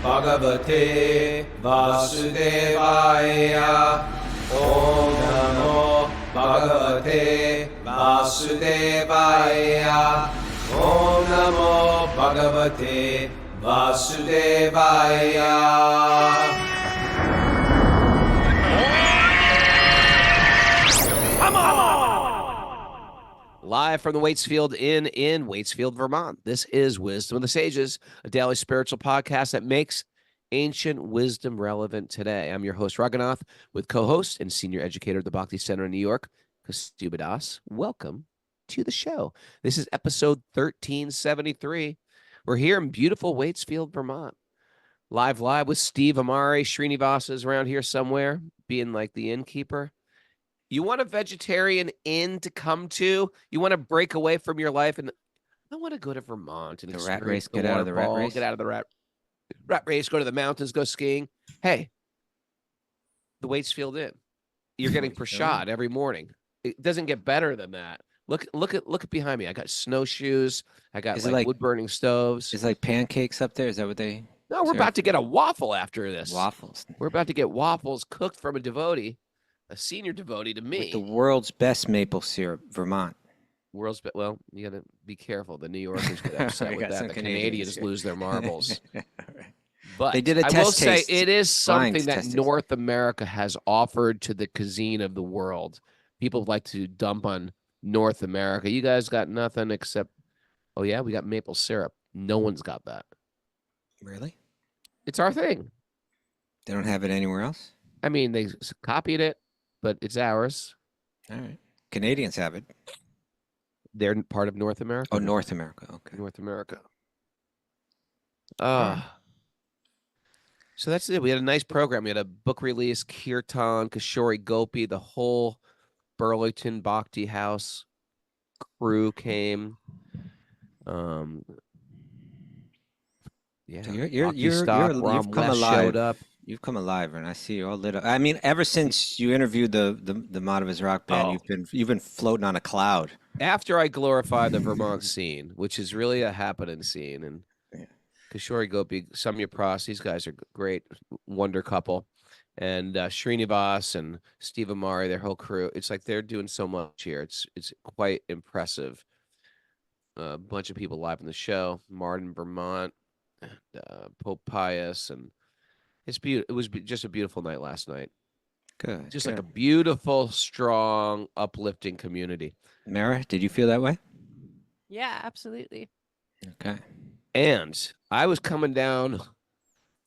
Bhagavate Vasudevaya. Om Namo Bhagavate Vasudevaya. Om Namo Bhagavate Vasudevaya. Live from the Waitsfield Inn in Waitsfield, Vermont. This is Wisdom of the Sages, a daily spiritual podcast that makes ancient wisdom relevant today. I'm your host, Raghunath, with co-host and senior educator at the Bhakti Center in New York, Kaustubha. Welcome to the show. This is episode 1373. We're here in beautiful Waitsfield, Vermont. Live with Steve Amari. Srinivas is around here somewhere, being like the innkeeper. You want a vegetarian inn to come to? You want to break away from your life? And I want to go to Vermont and the rat race. Get out of the rat race. Get out of the rat race. Go to the mountains. Go skiing. Hey, the Waitsfield Inn. You're getting Prahlad every morning. It doesn't get better than that. Look at behind me. I got snowshoes. I got like wood burning stoves. It's like pancakes up there. Is that what they? No, we're about to get a waffle after this. Waffles. We're about to get waffles cooked from a devotee. A senior devotee to me. With the world's best maple syrup, Vermont. Well, you got to be careful. The New Yorkers get upset with that. The Canadians lose their marbles. But they did a test I will say taste, it is something that test North America has offered to the cuisine of the world. People like to dump on North America. You guys got nothing except, oh yeah, we got maple syrup. No one's got that. Really? It's our thing. They don't have it anywhere else? I mean, they copied it, but it's ours. All right. Canadians have it. They're part of North America. Oh, North America. Okay. North America. So that's it. We had a nice program. We had a book release, Kirtan, Kishori Gopi, the whole Burlington Bhakti House crew came. Yeah. So you've come alive. Showed up. You've come alive, and I see you all lit up. I mean, ever since you interviewed the Madhava's rock band, you've been floating on a cloud. After I glorify the Vermont scene, which is really a happening scene, and Kishori Gopi, Samya Pras, these guys are great, wonder couple, and Srinivas and Steve Amari, their whole crew. It's like they're doing so much here. It's quite impressive. A bunch of people live in the show. Martin, Vermont, and Pope Pius, and it's beautiful. It was just a beautiful night last night. Good. Just like a beautiful, strong, uplifting community. Mara, did you feel that way? Yeah, absolutely. Okay. And I was coming down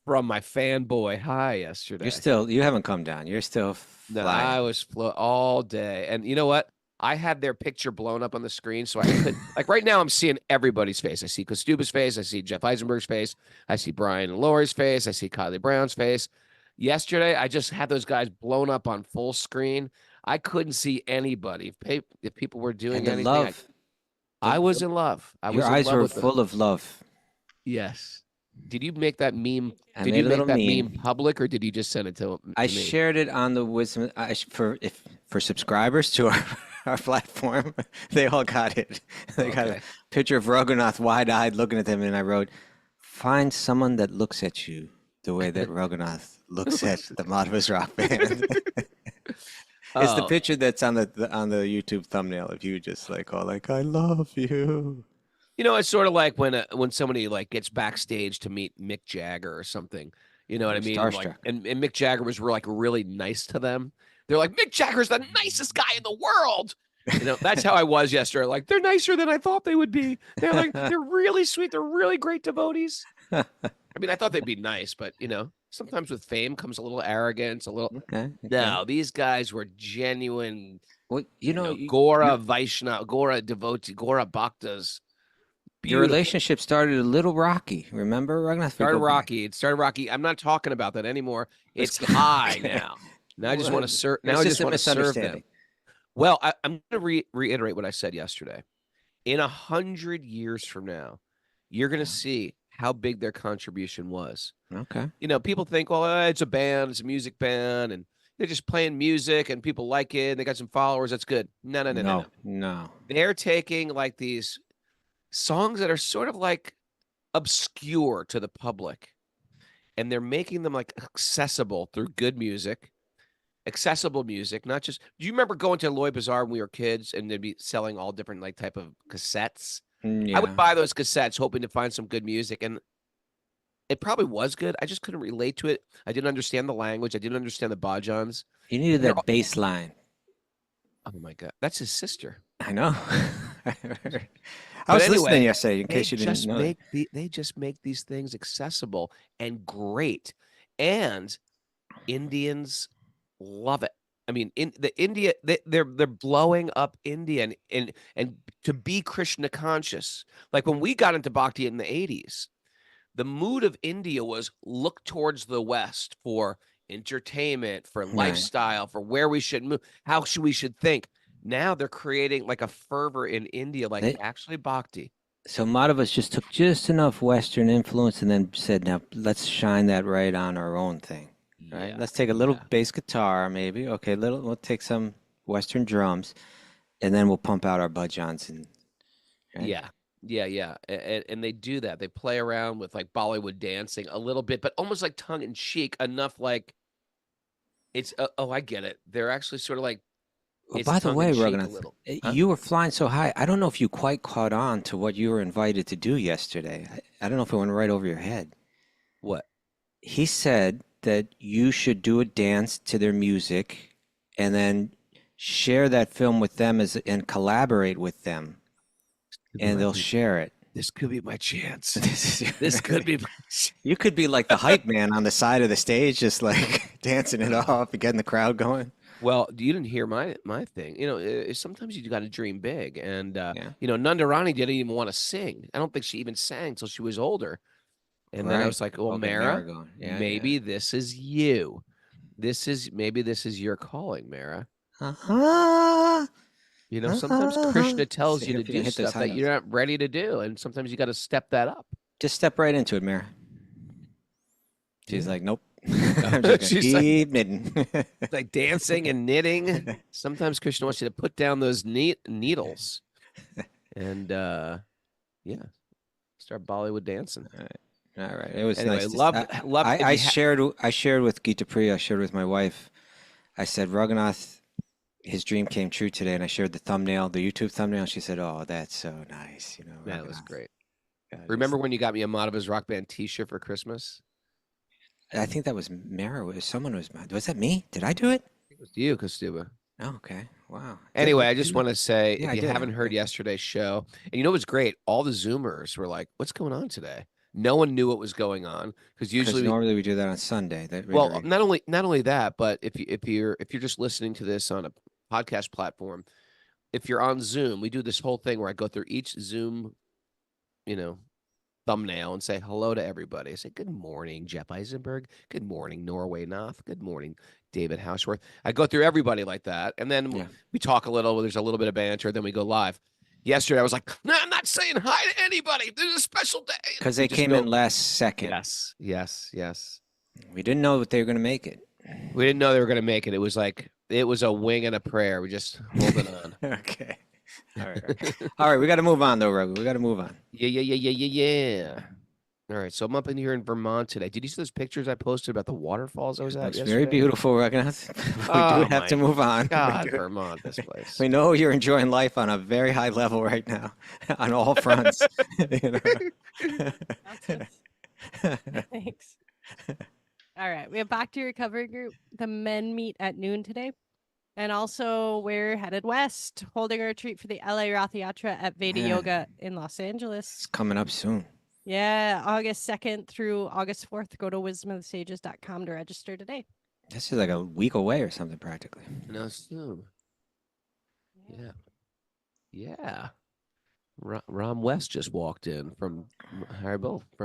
from my fanboy high yesterday. You haven't come down. You're still flying. No, I was all day. And you know what? I had their picture blown up on the screen, so I could like right now I'm seeing everybody's face. I see Kaustubha's face, I see Jeff Eisenberg's face, I see Brian and Lori's face, I see Kylie Brown's face. Yesterday, I just had those guys blown up on full screen. I couldn't see anybody. If people were doing anything, I was in love. Your eyes were full of love. Yes. Did you make that meme? Did you make that meme public, or did you just send it to me? I shared it on the Wisdom for subscribers to our platform. They all got it. They got a picture of Raghunath wide-eyed looking at them, and I wrote, "Find someone that looks at you the way that Raghunath looks at the Madhava's rock band." It's the picture that's on the YouTube thumbnail of you just like I love you. You know, it's sort of like when somebody like gets backstage to meet Mick Jagger or something. You know what I mean? Like, and Mick Jagger was really nice to them. They're like, Mick Jagger's the nicest guy in the world. You know, that's how I was yesterday. Like, they're nicer than I thought they would be. They're like, they're really sweet. They're really great devotees. I mean, I thought they'd be nice, but you know, sometimes with fame comes a little arrogance, a little. Okay. No, these guys were genuine. Well, Gora Vaishnava, Gora devotee, Gora bhaktas. Your relationship started a little rocky. Remember, Raghunath? It started rocky. I'm not talking about that anymore. It's high now. Now I just want to serve. Now I just want to serve them. Well, I'm going to reiterate what I said yesterday. In 100 years from now, you're going to see how big their contribution was. Okay. You know, people think, well, it's a band, it's a music band, and they're just playing music, and people like it, and they got some followers. That's good. No. They're taking like these songs that are sort of like obscure to the public, and they're making them like accessible through good music, accessible music, not just. Do you remember going to Lloyd Bazaar when we were kids and they'd be selling all different like type of cassettes? I would Yeah. buy those cassettes hoping to find some good music, and it probably was good. I just couldn't relate to it. I didn't understand the language. I didn't understand the bhajans. You needed They're that bass line. Oh my God, that's his sister. I know. I But was anyway, listening yesterday, in case you didn't know. They just make these things accessible and great, and Indians love it. I mean, in the India, they're blowing up India, and to be Krishna conscious. Like when we got into bhakti in the 80s, the mood of India was look towards the West for entertainment, for Right. lifestyle, for where we should move, how we should think. Now they're creating like a fervor in India, like actually bhakti. So Madhavas just took just enough Western influence and then said, now let's shine that right on our own thing. Right? Yeah, Let's take a little bass guitar, maybe. Okay, we'll take some Western drums, and then we'll pump out our bhajans. And right? Yeah. And they do that. They play around with like Bollywood dancing a little bit, but almost like tongue in cheek, enough like it's. Oh, I get it. They're actually sort of like. Well, by the way, Raghunath, Huh? you were flying so high. I don't know if you quite caught on to what you were invited to do yesterday. I don't know if it went right over your head. What? He said that you should do a dance to their music and then share that film with them and collaborate with them, and they'll share it. This could be my chance. This could be. You could be like the hype man on the side of the stage, just like dancing it off and getting the crowd going. Well, you didn't hear my thing. You know, sometimes you got to dream big, and you know, Nandarani didn't even want to sing. I don't think she even sang till she was older. And then I was like, "Well, Okay, Mara, maybe this is you. This is your calling, Mara." You know, sometimes Krishna tells you to do stuff that you're not ready to do, and sometimes you got to step that up. Just step right into it, Mara. She's like, "Nope." She's keep knitting. Like dancing and knitting. Sometimes Krishna wants you to put down those needles, and start Bollywood dancing. All right. It was anyway, nice. Love. I shared with Gita Priya. I shared with my wife. I said, Raghunath, his dream came true today, and I shared the thumbnail, the YouTube thumbnail. She said, "Oh, that's so nice." You know, that was great. Remember when you got me a Madhava's Rock Band T-shirt for Christmas? I think that was Mara. Was that me? Did I do it? It was you, Kaustubha. Oh, okay. Wow. Anyway, I just want to say, Yeah, if you haven't heard yesterday's show, and you know what's great? All the Zoomers were like, "What's going on today?" No one knew what was going on because usually normally we do that on Sunday. Well, not only that, but if you're just listening to this on a podcast platform, if you're on Zoom, we do this whole thing where I go through each Zoom, thumbnail and say hello to everybody. I say, "Good morning, Jeff Eisenberg. Good morning, Norway Noth. Good morning, David Houseworth." I go through everybody like that. And then we talk a little, there's a little bit of banter, then we go live. Yesterday, I was like, "No, I'm not saying hi to anybody. This is a special day." Because they came in last second. Yes. We didn't know that they were going to make it. We didn't know they were going to make it. It was a wing and a prayer. We just holding on. Okay. All right. We got to move on, though, Raghu. We got to move on. Yeah. All right. So I'm up in here in Vermont today. Did you see those pictures I posted about the waterfalls I was at yesterday? Very beautiful, Raghunath. We do have to move on. God, Vermont, this place. We know you're enjoying life on a very high level right now, on all fronts. Thanks. All right. We have Bhakti Recovery Group. The men meet at noon today. And also, we're headed west, holding a retreat for the LA Rath Yatra at Veda Yoga in Los Angeles. It's coming up soon. Yeah, August 2nd through August 4th. Go to wisdomofthesages.com to register today. This is like a week away or something, practically. No, soon. Yeah. Ram West just walked in from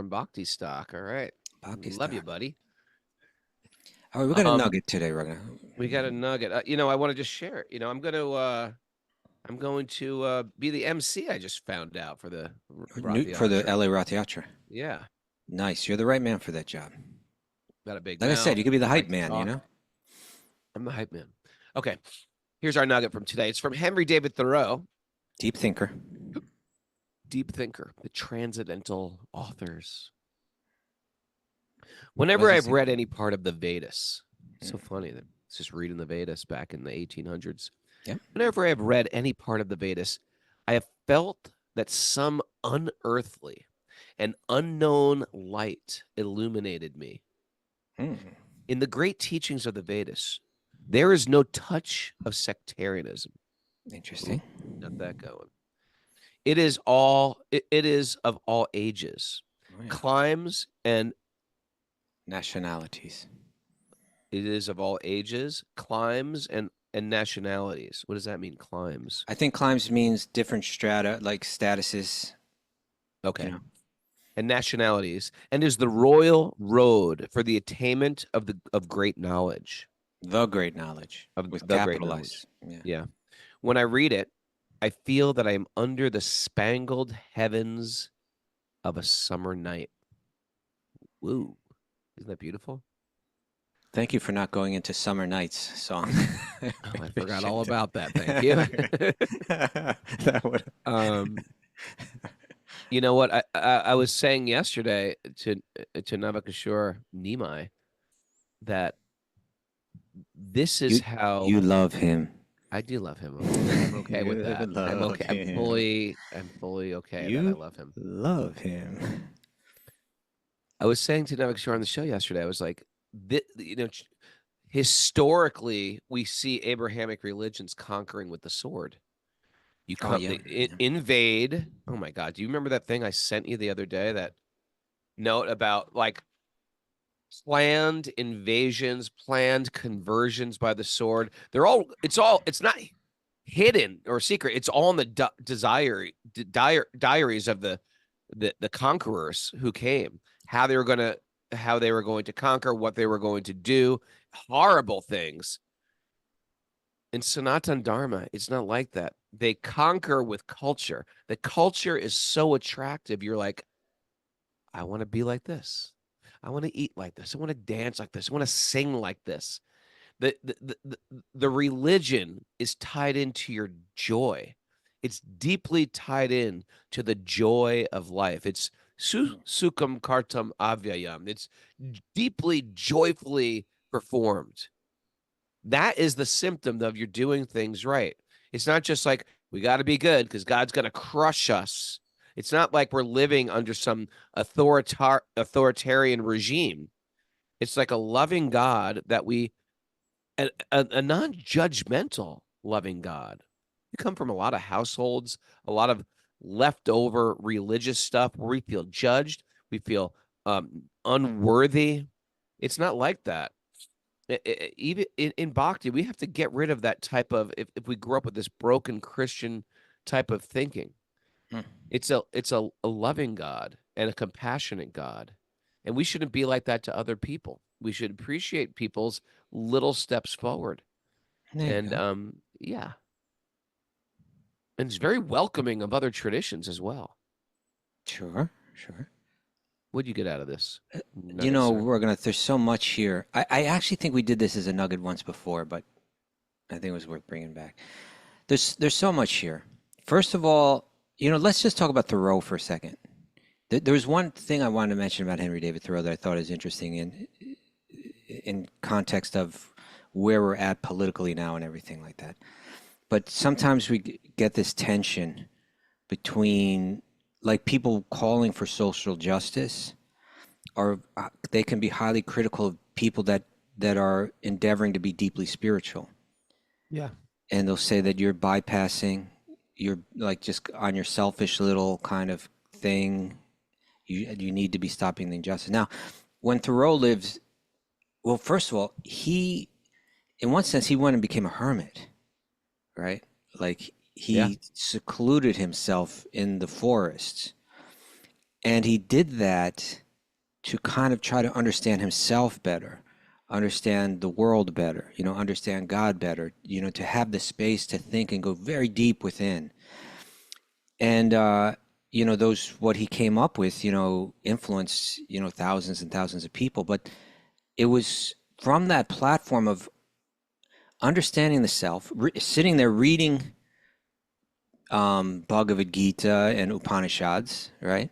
Bhakti Stock. All right. Love you, buddy. All right, we got a nugget today, Raghunath. We got a nugget. I want to just share it. I'm going to be the MC. I just found out for the LA Rath Yatra. Yeah. Nice. You're the right man for that job. Got a big. Like I said, you could be the hype man. I'm the hype man. Okay. Here's our nugget from today. It's from Henry David Thoreau. Deep thinker. The transcendental authors. Whenever What I've does it read any part of the Vedas, it's so Mm. funny that it's just reading the Vedas back in the 1800s. Yep. Whenever I have read any part of the Vedas, I have felt that some unearthly and unknown light illuminated me. Mm. In the great teachings of the Vedas, there is no touch of sectarianism. Interesting. Got that going. It is of all ages, Oh, yeah. climes, and Nationalities. it is of all ages, climes, and nationalities. What does that mean, climes? I think climbs means different strata, like statuses. Okay. know. And nationalities, and is the royal road for the attainment of great knowledge. The great knowledge Of with the great capitalized. knowledge. Yeah. Yeah. When I read it, I feel that I am under the spangled heavens of a summer night. Woo. Isn't that beautiful? Thank you for not going into Summer Nights song. Oh, I forgot all about that. Thank you. That would. You know what? I was saying yesterday to Navakishore Nimai that this is how You love him. I do love him. I'm okay with You that. I'm love okay. him. I'm fully okay that I You love him. love him. I was saying to Navakishore on the show yesterday, I was like, historically, we see Abrahamic religions conquering with the sword. You Oh, come, yeah. they invade. Oh my God. Do you remember that thing I sent you the other day? That note about like planned invasions, planned conversions by the sword. It's not hidden or secret. It's all in the diaries of the conquerors who came, how they were going to conquer, what they were going to do, horrible things. In Sanatan Dharma, it's not like that. They conquer with culture. The culture is so attractive. You're like, I want to be like this. I want to eat like this. I want to dance like this. I want to sing like this. The religion is tied into your joy. It's deeply tied in to the joy of life. It's sukham kartam avyayam. It's deeply joyfully performed. That is the symptom of you're doing things right. It's not just like we got to be good because God's going to crush us. It's not like we're living under some authoritarian regime. It's like a loving God that a non-judgmental loving God. We come from a lot of households, a lot of leftover religious stuff where we feel judged, we feel unworthy. It's not like that. Even in bhakti, we have to get rid of that type of, if we grew up with this broken Christian type of thinking. It's a loving God and a compassionate God. And we shouldn't be like that to other people. We should appreciate people's little steps forward. And yeah. And it's very welcoming of other traditions as well. Sure. What'd you get out of this? There's so much here. I actually think we did this as a nugget once before, but I think it was worth bringing back. There's so much here. First of all, let's just talk about Thoreau for a second. There was one thing I wanted to mention about Henry David Thoreau that I thought is interesting in context of where we're at politically now and everything like that. But sometimes we get this tension between, like, people calling for social justice, or they can be highly critical of people that are endeavoring to be deeply spiritual. Yeah. And they'll say that you're bypassing, you're like just on your selfish little kind of thing. You need to be stopping the injustice. Now, when Thoreau lives, well, first of all, he, in one sense, he went and became a hermit, right? Like he secluded himself in the forests. And he did that to kind of try to understand himself better, understand the world better, understand God better, to have the space to think and go very deep within. And, what he came up with, influenced, thousands and thousands of people. But it was from that platform of understanding the self, sitting there reading Bhagavad Gita and Upanishads, right?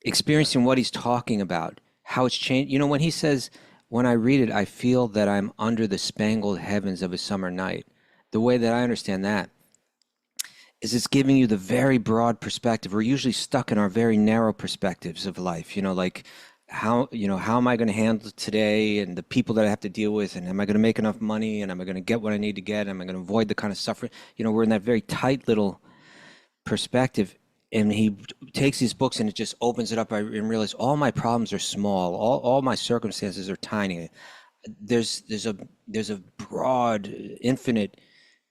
Experiencing what he's talking about, how it's changed. You know, when he says, when I read it, I feel that I'm under the spangled heavens of a summer night. The way that I understand that is it's giving you the very broad perspective. We're usually stuck in our very narrow perspectives of life, you know, like how am I going to handle today and the people that I have to deal with, and am I going to make enough money, and am I going to get what I need to get? Am I going to avoid the kind of suffering? You know, we're in that very tight little perspective. And he takes these books and it just opens it up and realize all my problems are small. All my circumstances are tiny. There's a broad, infinite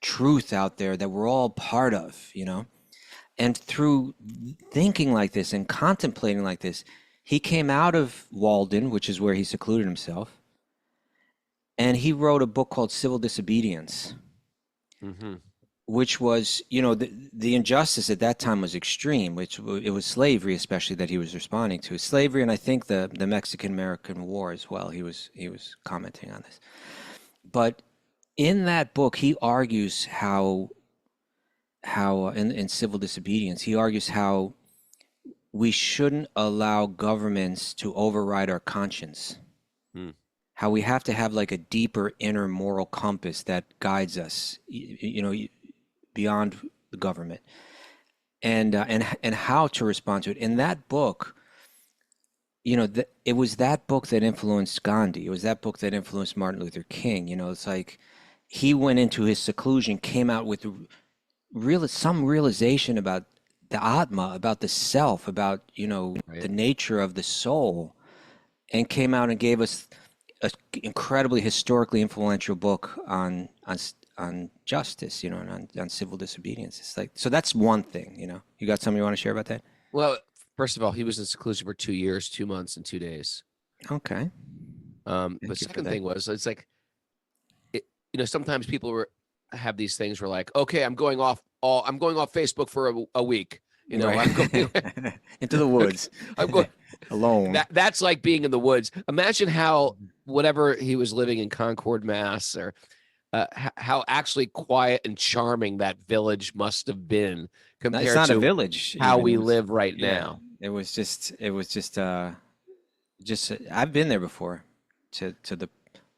truth out there that we're all part of, you know? And through thinking like this and contemplating like this, he came out of Walden, which is where he secluded himself, and he wrote a book called Civil Disobedience. Mm-hmm. Which was, you know, the injustice at that time was extreme, which it was slavery, especially, that he was responding to. Slavery, and I think the Mexican-American War as well. He was commenting on this. But in that book, he argues how in Civil Disobedience, he argues how we shouldn't allow governments to override our conscience. How we have to have like a deeper inner moral compass that guides us, you know, beyond the government, and how to respond to it. In that book, you know, it was that book that influenced Gandhi. It was that book that influenced Martin Luther King. You know, it's like he went into his seclusion, came out with some realization about the Atma, about the self, about, you know, the nature of the soul, and came out and gave us an incredibly historically influential book on justice, you know, and on civil disobedience. It's like, so that's one thing, you know. You got something you want to share about that? Well, first of all, he was in seclusion for 2 years, 2 months, and 2 days. Okay. But second thing was, it's like, you know, sometimes people have these things where like, okay, I'm going off Facebook for a week. You know, I'm going into the woods. I'm going alone. That's like being in the woods. Imagine how whatever he was living in Concord, Mass, or how actually quiet and charming that village must have been compared it's not to a village, how we live right now. It was just I've been there before to the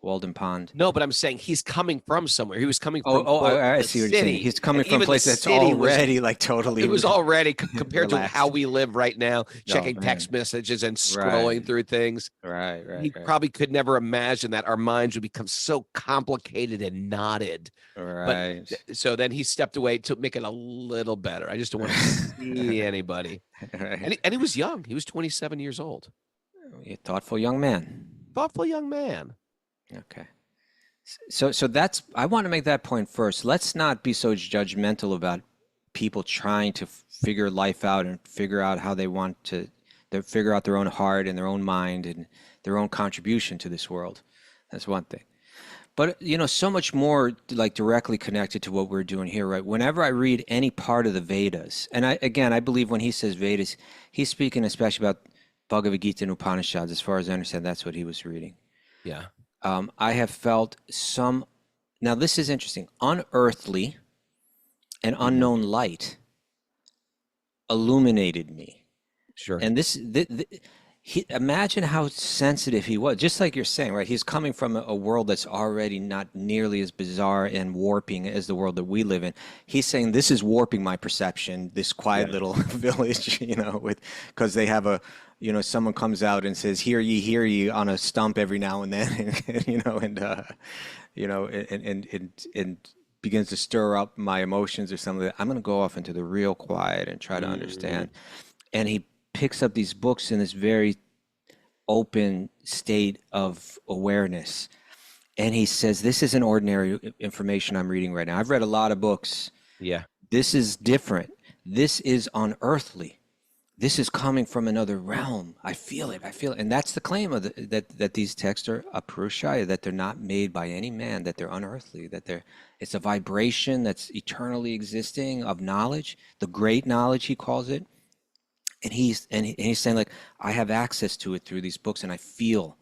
Walden Pond. No, but I'm saying he's coming from somewhere. He was coming from I see what you're saying. He's coming from a place that's already like totally. It was already compared to how we live right now, checking text messages and scrolling through things. Right. He probably could never imagine that our minds would become so complicated and knotted. Right. But, so then he stepped away to make it a little better. I just don't want to see anybody. Right. And he was young. He was 27 years old. A thoughtful young man. Thoughtful young man. Okay. So that's, I want to make that point first. Let's not be so judgmental about people trying to figure life out and figure out how they want to figure out their own heart and their own mind and their own contribution to this world. That's one thing. But, you know, so much more like directly connected to what we're doing here, right? Whenever I read any part of the Vedas, and I believe when he says Vedas, he's speaking especially about Bhagavad Gita and Upanishads. As far as I understand, that's what he was reading. Yeah. I have felt now this is interesting, unearthly and unknown light illuminated me. Sure. And imagine how sensitive he was, just like you're saying, right? He's coming from a world that's already not nearly as bizarre and warping as the world that we live in. He's saying, this is warping my perception, this quiet little village, you know, because they have someone comes out and says, hear ye on a stump every now and then, and begins to stir up my emotions or something. I'm going to go off into the real quiet and try to understand. And he picks up these books in this very open state of awareness. And he says, this isn't ordinary information I'm reading right now. I've read a lot of books. Yeah. This is different. This is unearthly. This is coming from another realm. I feel it. And that's the claim of that these texts are apurushaya, that they're not made by any man, that they're unearthly, it's a vibration that's eternally existing of knowledge, the great knowledge he calls it. And he's saying, like, I have access to it through these books, and I feel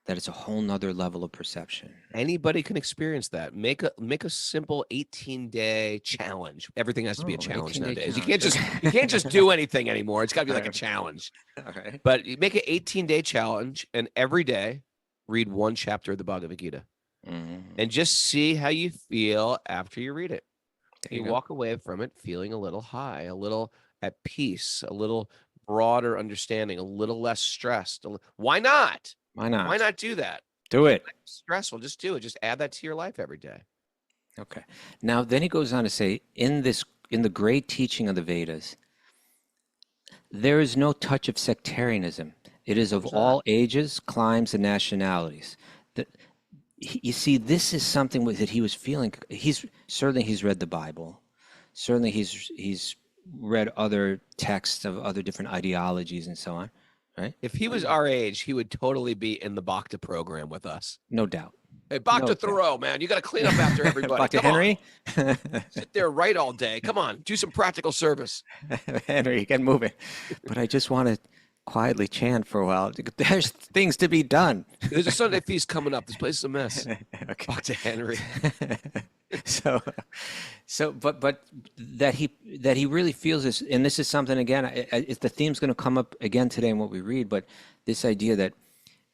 that it's a whole nother level of perception. Anybody can experience that. Make a simple 18-day challenge. Everything has to be a challenge 18-day nowadays. challenge. You can't just do anything anymore. It's got to be like a Alright. challenge. All right. But you make an 18-day challenge, and every day read one chapter of the Bhagavad Gita, and just see how you feel after you read it. There You you go. walk away from it feeling a little high, a little at peace, a little broader understanding, a little less stressed. Why not? Why not? Why not do that? Do it? Stressful, just do it. Just add that to your life every day. Okay. Now, then he goes on to say, in the great teaching of the Vedas, there is no touch of sectarianism. It is of all ages, climes, and nationalities. You see, this is something that he was feeling. He's read the Bible. Certainly, he's read other texts of other different ideologies and so on. Right? If he was our age, he would totally be in the Bhakta program with us. No doubt. Hey, Bhakta Thoreau, man, you got to clean up after everybody. Bhakta Come Henry? on. Sit there, write all day. Come on, do some practical service. Henry, get moving. But I just want to quietly chant for a while. There's things to be done. There's a Sunday feast coming up. This place is a mess. Okay. Bhakta Henry. But that he really feels this, and this is something, again, the theme's going to come up again today in what we read, but this idea that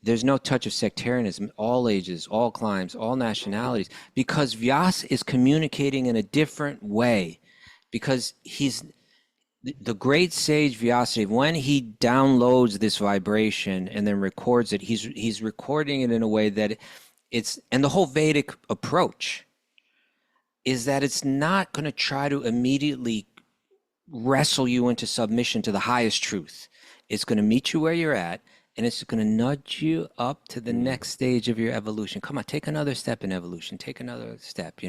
there's no touch of sectarianism, all ages, all climes, all nationalities, because Vyasa is communicating in a different way, because he's the great sage Vyasadeva, when he downloads this vibration and then records it, he's recording it in a way that and the whole Vedic approach is that it's not going to try to immediately wrestle you into submission to the highest truth. It's going to meet you where you're at, and it's going to nudge you up to the next stage of your evolution. Come on, take another step in evolution. Take another step,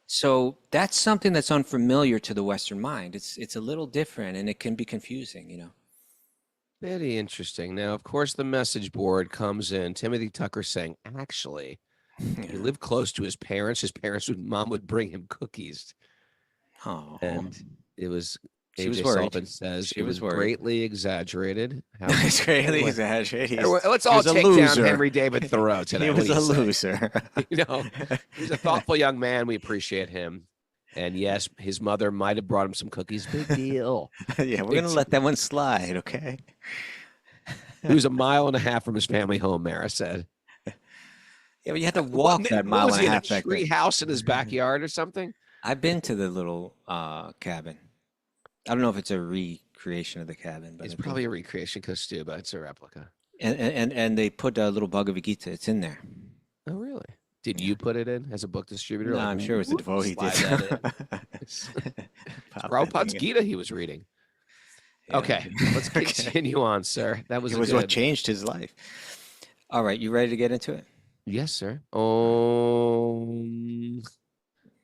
So that's something that's unfamiliar to the Western mind. It's a little different, and it can be confusing, Very interesting. Now, of course, the message board comes in. Timothy Tucker saying, actually, he lived close to his parents. His mom would bring him cookies. Oh, And it was, She was AJ worried. Sullivan says She it was was worried. greatly exaggred. it's greatly exaggerated. Let's all was a take down loser. Henry David Thoreau today. He What was do a you say? loser. He's a thoughtful young man. We appreciate him. And yes, his mother might have brought him some cookies. Big deal. Yeah, we're going to let that one slide, okay? He was 1.5 miles from his family home, Mara said. Yeah, but you had to walk that mile was and he a in half back tree there. house in his backyard or something? I've been to the little cabin. I don't know if it's a recreation of the cabin, but It's probably a recreation, Kaustubha. It's a replica. and they put a little Bhagavad Gita. It's in there. Oh, really? Did you put it in as a book distributor? No, Like, I'm sure it was the devotee slide did. that in. It's Prabhupada's Gita he was reading. Yeah. Okay, let's Okay. continue on, sir. That was It a was good. what changed his life. All right, you ready to get into it? Yes, sir.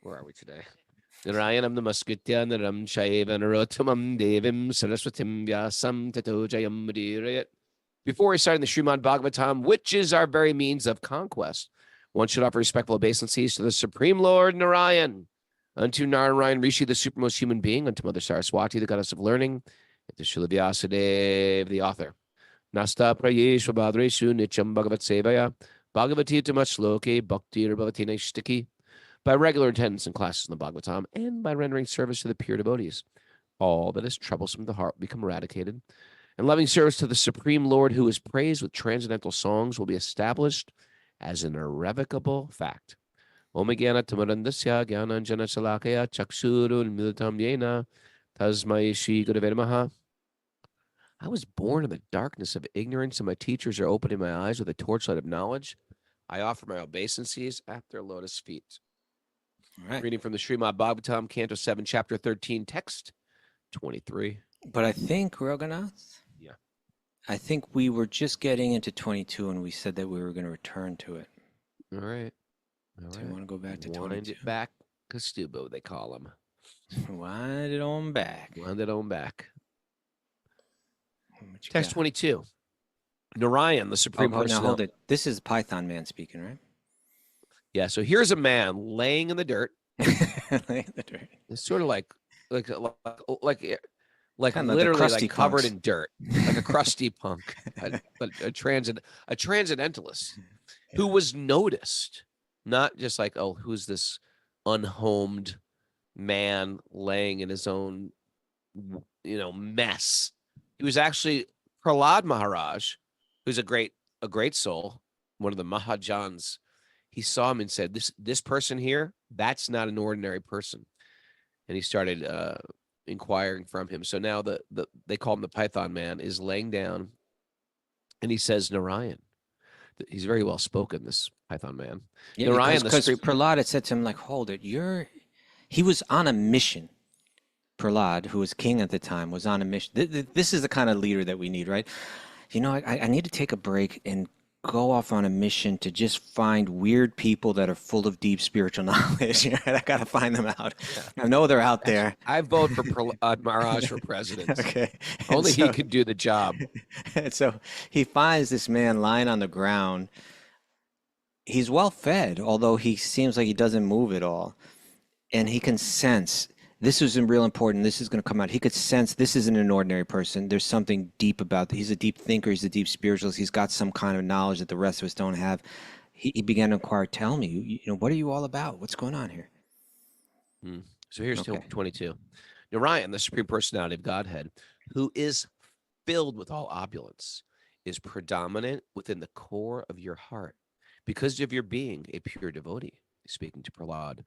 Where are we today? Narayanam namaskritya naram shaiva narottamam devim saraswatim vyasam tato jayam mudirayat. Before we start in the Srimad Bhagavatam, which is our very means of conquest, one should offer respectful obeisances to the Supreme Lord Narayan, unto Narayan Rishi, the supermost human being, unto Mother Saraswati, the goddess of learning, and to Srila Vyasadeva, the author. Nasta prayeshu badreshu nityam bhagavat sevaya bhagavati tamashloke bhaktir bhavati naishtiki. By regular attendance in classes in the Bhagavatam and by rendering service to the pure devotees, all that is troublesome to the heart will become eradicated, and loving service to the Supreme Lord, who is praised with transcendental songs, will be established as an irrevocable fact. Om Jnana Tamarandasya Jnananjana Salakaya Chakshurun Militam Yena Tasmai Shri Gurave Namaha. I was born in the darkness of ignorance, and my teachers are opening my eyes with a torchlight of knowledge. I offer my obeisances at their lotus feet. All right. Reading from the Srimad Bhagavatam, Canto 7, Chapter 13, Text 23. But I think, Raghunath, Yeah. I think we were just getting into 22 and we said that we were going to return to it. All right. All So you want to go back to Wind 22? it back, Kaustubha, they call him. Wind it on back. Wind it on back. What you Text got? 22. Narayan, the Supreme Now Personality. hold it. This is Python Man speaking, right? Yeah, so here's a man laying in the dirt. Laying in the dirt. It's sort of like like Kind of the literally crusty like covered punks. in dirt, like a crusty punk, but a transcendentalist who was noticed, not just like, oh, who's this unhomed man laying in his own, mess. He was actually Prahlad Maharaj, who's a great soul, one of the Mahajans. He saw him and said, this person here, that's not an ordinary person. And he started inquiring from him. So now they call him the Python Man, is laying down, and he says Narayan. He's very well spoken, this Python Man. Yeah, Narayan, because the Prahlad had said to him, like, hold it, he was on a mission. Prahlad, who was king at the time, was on a mission. This is the kind of leader that we need, right? I need to take a break and go off on a mission to just find weird people that are full of deep spiritual knowledge. I got to find them out. I know they're out there. I vote for Prahlad Maharaj for president. Okay. Only he could do the job. And so he finds this man lying on the ground. He's well fed, although he seems like he doesn't move at all. And he can sense, this is real important, this is going to come out. He could sense this isn't an ordinary person. There's something deep about it. He's a deep thinker. He's a deep spiritualist. He's got some kind of knowledge that the rest of us don't have. He began to inquire, tell me, what are you all about? What's going on here? So here's Okay. 22. Narayan, the supreme personality of Godhead, who is filled with all opulence, is predominant within the core of your heart because of your being a pure devotee. Speaking to Prahlad,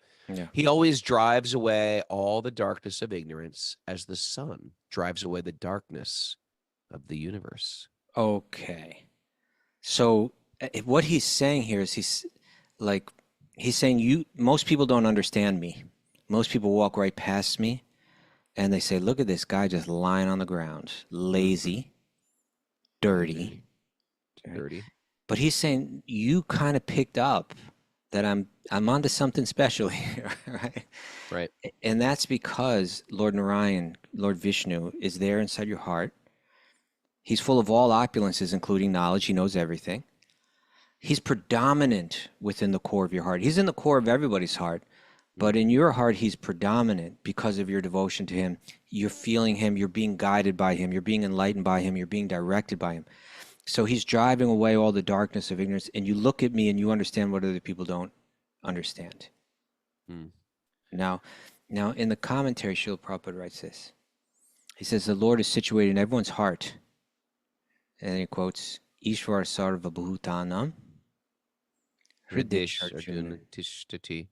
he always drives away all the darkness of ignorance as the sun drives away the darkness of the universe. Okay. So what he's saying here is he's saying most people don't understand me. Most people walk right past me and they say, look at this guy just lying on the ground, lazy, dirty. But he's saying you kind of picked up that I'm onto something special here, right? Right. And that's because Lord Narayan, Lord Vishnu, is there inside your heart. He's full of all opulences, including knowledge. He knows everything. He's predominant within the core of your heart. He's in the core of everybody's heart. But in your heart, he's predominant because of your devotion to him. You're feeling him. You're being guided by him. You're being enlightened by him. You're being directed by him. So he's driving away all the darkness of ignorance. And you look at me and you understand what other people don't understand. Now, in the commentary, Srila Prabhupada writes this. He says, the Lord is situated in everyone's heart. And he quotes, Ishvara sarva bhutanam hridesh arjuna tishtati.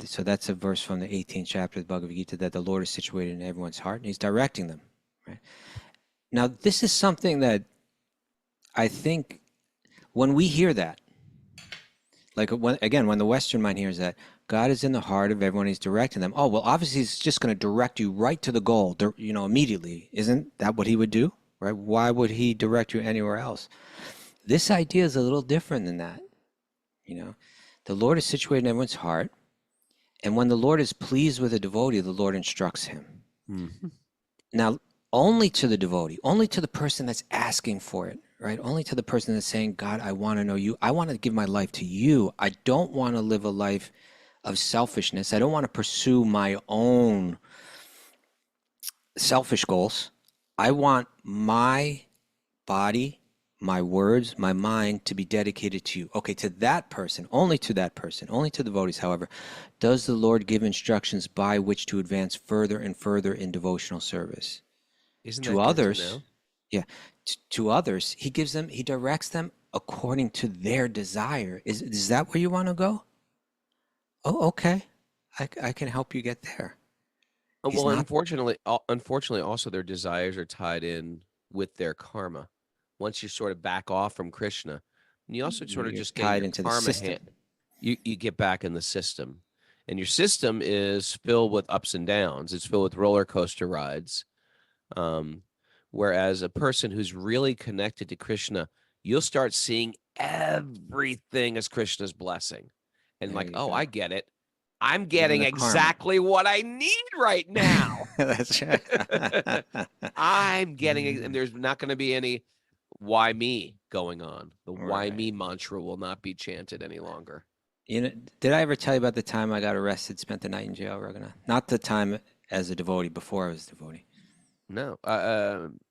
So that's a verse from the 18th chapter of the Bhagavad Gita, that the Lord is situated in everyone's heart and he's directing them. Right? Now, this is something that I think when we hear that, like when the Western mind hears that, God is in the heart of everyone, he's directing them. Oh, well, obviously he's just going to direct you right to the goal, immediately. Isn't that what he would do? Right? Why would he direct you anywhere else? This idea is a little different than that. The Lord is situated in everyone's heart. And when the Lord is pleased with a devotee, the Lord instructs him. Now, only to the devotee, only to the person that's asking for it, right? Only to the person that's saying, God, I want to know you. I want to give my life to you. I don't want to live a life of selfishness. I don't want to pursue my own selfish goals. I want my body, my words, my mind to be dedicated to you. Okay, to that person, only to devotees, however, does the Lord give instructions by which to advance further and further in devotional service. Isn't to that others, good to know? yeah, to others, he directs them according to their desire. Is that where you want to go? Oh, okay. I can help you get there. Well, unfortunately, also their desires are tied in with their karma. Once you sort of back off from Krishna, and you also sort of just get tied your into the karma system. You get back in the system, and your system is filled with ups and downs. It's filled with roller coaster rides. Whereas a person who's really connected to Krishna, you'll start seeing everything as Krishna's blessing, and There like, you oh, go. I get it. I'm getting the karma. exactly what I need right now. That's right. I'm getting it, and there's not going to be any why me going on. The why me mantra will not be chanted any longer. Did I ever tell you about the time I got arrested, spent the night in jail, Raghunath? Not the time as a devotee before I was a devotee. No.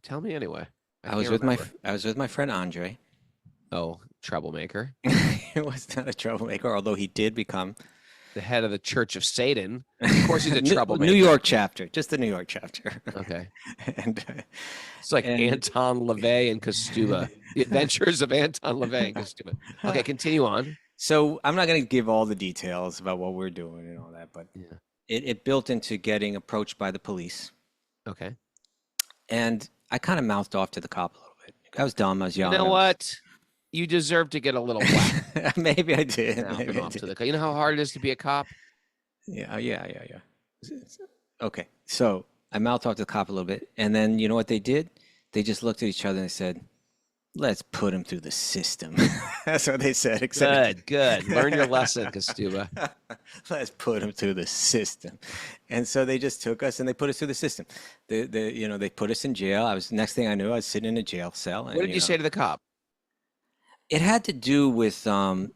Tell me anyway. I was can't with remember. I was with my friend Andre. Oh, troublemaker. He was not a troublemaker, although he did become The head of the Church of Satan. Of course, he's a troublemaker. New York chapter, just the New York chapter. Okay. and It's like and- Anton LaVey and Kaustubha. The Adventures of Anton LaVey and Kaustubha. Okay, continue on. So I'm not going to give all the details about what we're doing and all that, but Yeah. it built into getting approached by the police. Okay. And I kind of mouthed off to the cop a little bit. I was dumb. I was young. You know what? You deserve to get a little whack. Maybe I did. Mouthing Maybe I off to did. the you know how hard it is to be a cop? Yeah. Okay. So I mouthed off to the cop a little bit. And then you know what they did? They just looked at each other and they said, let's put him through the system. That's what they said. Good. Learn your lesson, Kaustubha. Let's put him through the system. And so they just took us and they put us through the system. They put us in jail. Next thing I knew, I was sitting in a jail cell. And, What did you say to the cop? It had to do with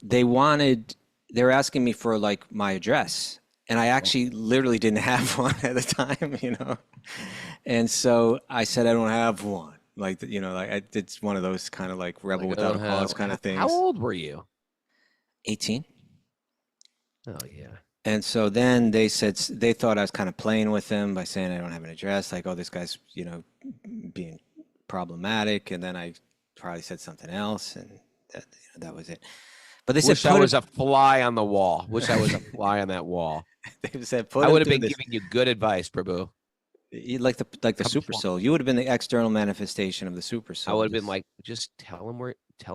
they were asking me for like my address. And I actually literally didn't have one at the time, And so I said, I don't have one. Like, it's one of those kind of like rebel without a cause kind of things. How old were you? 18. Oh, yeah. And so then they said, they thought I was kind of playing with them by saying I don't have an address. Like, oh, this guy's, being problematic. And then I probably said something else. And that was it. But they Wish said, I was a fly on the wall. Wish I was a fly on that wall. They said, I would have been giving you good advice, Prabhu. Like the super soul. You would have been the external manifestation of the super soul. I would have been like, just tell him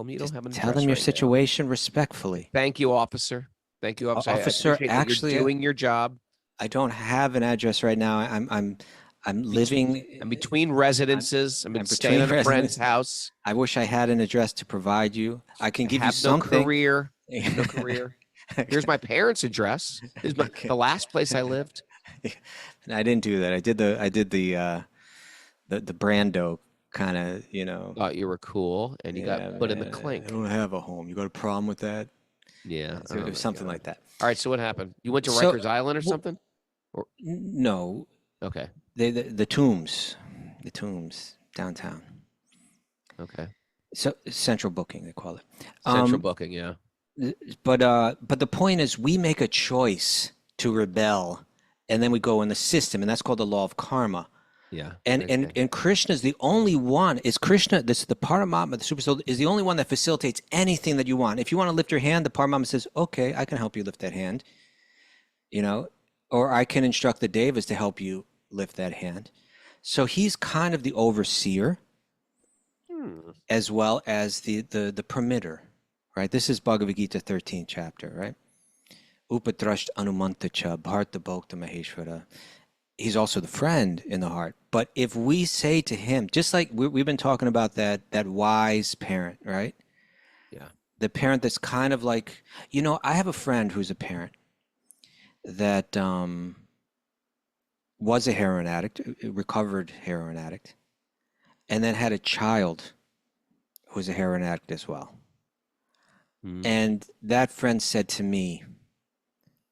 you don't have an tell address them your right now. situation respectfully. Thank you, officer. Thank you, officer. Officer, I appreciate that actually, you're doing your job. I don't have an address right now. I'm living. I'm between residences. I'm I'm staying at between a friend's residences. house. I wish I had an address to provide you. I can give I you have no something. career. No career. Here's my parents' address. Here's the last place I lived. And I didn't do that. I did the Brando kind of, Thought you were cool, and you got put in the man, clink. I don't have a home. You got a problem with that? Yeah, It was something like that. All right, so what happened? You went to So- Rikers Island or something? No, Okay, the tombs downtown. okay. So central booking, they call it. Central booking, yeah. But the point is, we make a choice to rebel, and then we go in the system, and that's called the law of karma. Yeah. And Krishna is the only one. Is Krishna? This the Paramatma, the super soul, is the only one that facilitates anything that you want. If you want to lift your hand, the Paramatma says, "Okay, I can help you lift that hand," or I can instruct the devas to help you lift that hand. So he's kind of the overseer, as well as the permitter, right? This is Bhagavad Gita 13th chapter, right? Upadrasht Anumantacha Bharta Bhokta Maheshwara. He's also the friend in the heart. But if we say to him, just like we've been talking about that wise parent, right? Yeah. The parent that's kind of like, I have a friend who's a parent that was a heroin addict, a recovered heroin addict, and then had a child who was a heroin addict as well. And that friend said to me,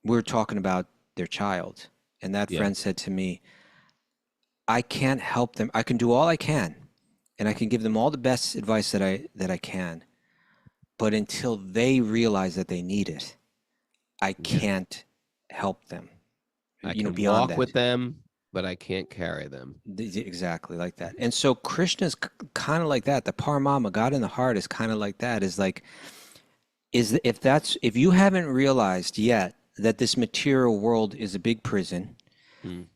we were talking about their child, and that friend said to me, I can't help them. I can do all I can, and I can give them all the best advice that I can. But until they realize that they need it, I can't help them. I can beyond walk that. with them, but I can't carry them. Exactly like that. And so Krishna's kind of like that. The Paramama, God in the heart, is kind of like that. If you haven't realized yet that this material world is a big prison, and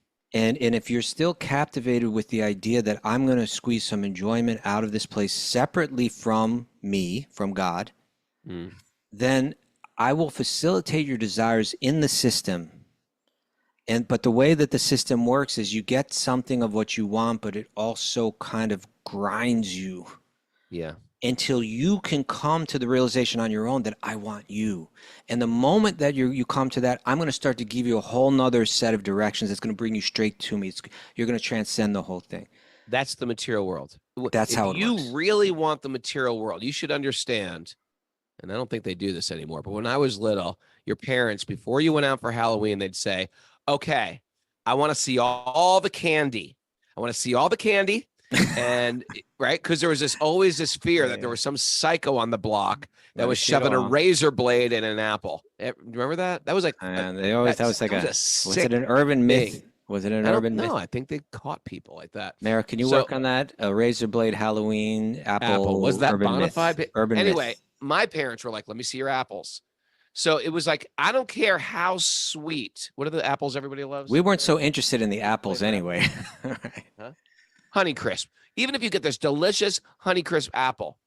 if you're still captivated with the idea that I'm going to squeeze some enjoyment out of this place separately from me, from God, then I will facilitate your desires in the system. But the way that the system works is you get something of what you want, but it also kind of grinds you. Yeah. Until you can come to the realization on your own that I want you. And the moment that you come to that, I'm going to start to give you a whole nother set of directions that's going to bring you straight to me. You're going to transcend the whole thing. That's the material world. That's how it works. If you really want the material world, you should understand, and I don't think they do this anymore, but when I was little, your parents, before you went out for Halloween, they'd say, okay, I want to see all the candy. I want to see all the candy. And right, because there was always this fear that there was some psycho on the block that was shoving a razor blade in an apple. Remember that? That was like was it an urban myth? Was it an urban myth? No, I think they caught people like that. Mara, can you work on that? A razor blade Halloween apple was that urban bona fide? myth? Urban anyway, myth. My parents were like, "Let me see your apples." So it was like, I don't care how sweet. What are the apples everybody loves? We weren't so interested in the apples anyway. Huh? Honeycrisp. Even if you get this delicious Honeycrisp apple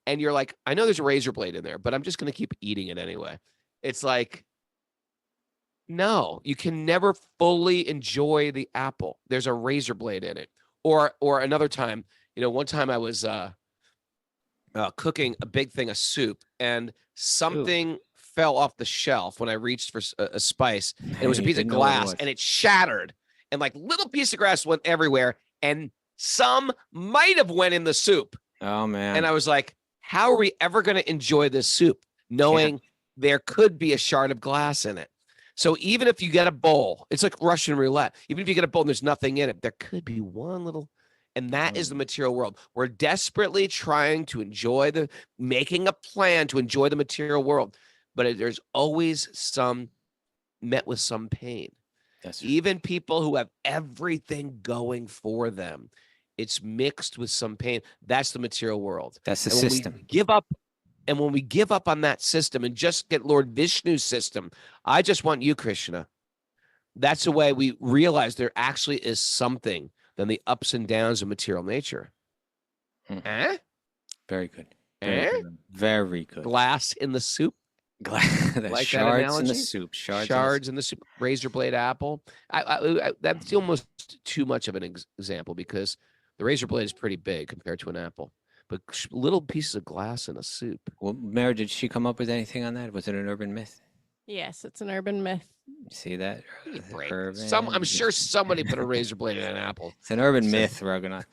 and you're like, I know there's a razor blade in there, but I'm just going to keep eating it anyway. It's like, no, you can never fully enjoy the apple. There's a razor blade in it. Or another time, one time I was cooking a big thing of soup and something fell off the shelf when I reached for a spice. And it was a piece of glass and it shattered and like little piece of glass went everywhere. And some might have went in the soup. Oh, man. And I was like, how are we ever going to enjoy this soup knowing there could be a shard of glass in it? So even if you get a bowl, it's like Russian roulette. Even if you get a bowl and there's nothing in it, there could be one little, and that is the material world. We're desperately trying to making a plan to enjoy the material world, but there's always met with some pain. Even people who have everything going for them, it's mixed with some pain. That's the material world. That's the system. When we give up on that system and just get Lord Vishnu's system, I just want you, Krishna. That's the way we realize there actually is something than the ups and downs of material nature. Very good. Very good. Very good. Glass in the soup. Like shards in the soup. Shards in the soup. Razor blade apple. That's almost too much of an example because the razor blade is pretty big compared to an apple. But little pieces of glass in a soup. Well, Mary, did she come up with anything on that? Was it an urban myth? Yes, it's an urban myth. See that? I'm sure somebody put a razor blade in an apple. It's an urban myth, Raghunath.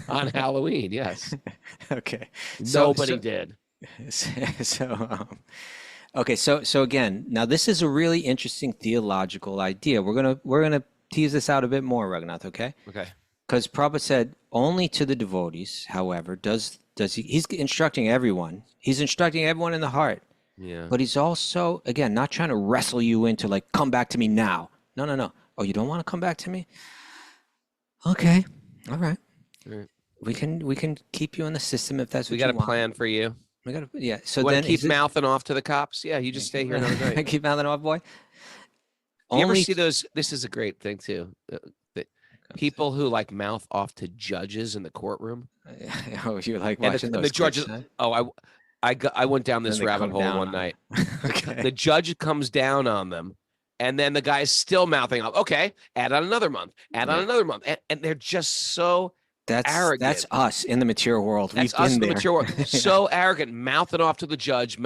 On Halloween, yes. Okay. Nobody did. Okay. So again, now this is a really interesting theological idea. We're gonna tease this out a bit more, Raghunath. Okay. Okay. Because Prabhupada said, only to the devotees, however, does he's instructing everyone. He's instructing everyone in the heart. Yeah. But he's also, again, not trying to wrestle you into like, come back to me now. No. Oh, you don't want to come back to me? Okay. All right. We can keep you in the system if that's what you want. We got a plan for you. We got to, So then keep mouthing off to the cops. Yeah, you just stay here another night. Keep mouthing off, boy. You ever see those? This is a great thing too. People who like mouth off to judges in the courtroom. Oh, you like watching those? The judges. Huh? Oh, I went down this rabbit hole one night. Okay. The judge comes down on them, and then the guy's still mouthing up. Okay, add on another month. Add on another month, and they're just so arrogant. That's us in the material world. That's us in the material world. So arrogant, mouthing off to the judge,